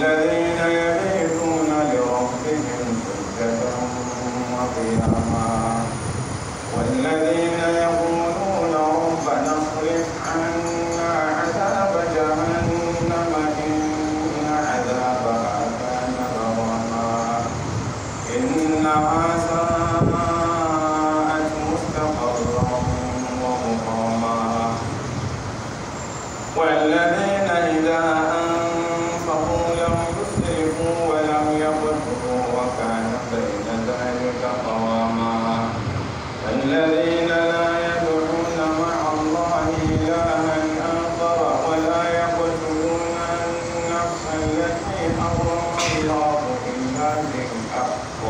والذين يبيتون لربهم سجدا وقياما والذين يقولون ربنا اصرف عنا عذاب جهنم إن عذابها كان غراما إنها ساءت مستقرا ومقاما والذين إذا أنفقوا لم يسرفوا ولم يقتروا وكان بين ذلك قواما الذين لا يدعون مع الله إلها آخر ولا يقتلون النفس التي حرم الله إلا بالحق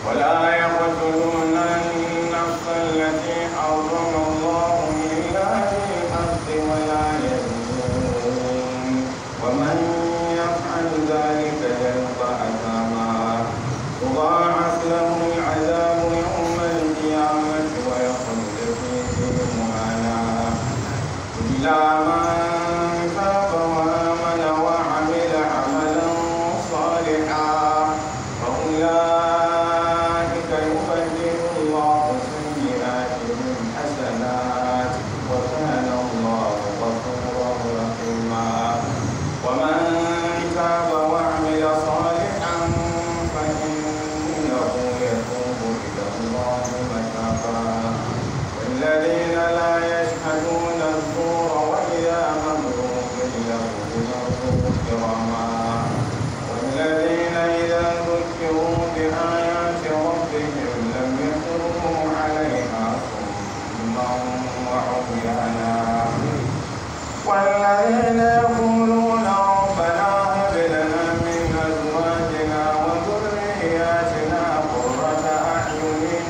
ولا يقتلون النفس التي حرم الله إلا بالحق ولا يزنون ومن يفعل ذلك يلقى أثاما يضاعف له العذاب يوم القيامة ويخلد فيه مهانا إلا من تاب وآمن وعمل عملا صالحا فأولئك يبدل الله سيئاتهم حسنات وكان الله غفورا رحيما ومن تاب وعمل صالحا فإنه يتوب إلى الله متابا والذين لا يشهدون الزور وإذا مروا باللغو كراما والذين إذا ذكروا بآيات ربهم لم يخروا عليها صما وعميانا والذين يقولون ربنا هب لنا من أزواجنا وذرياتنا قرة أعين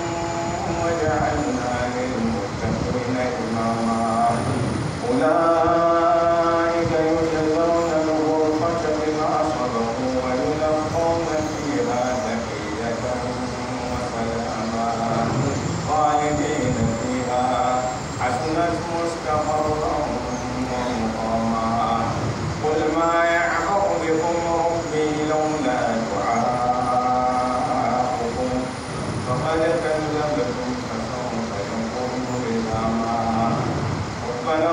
واجعلنا للمتقين إماما أولئك يجزون الغرفة بما صبروا ويلقون فيها تحية وسلاما خالدين فيها حسنت مستقرا ومقاما قل ما يعبأ بكم ربي لولا دعاؤكم فقد كذبتم فسوف يكون لزاما ربنا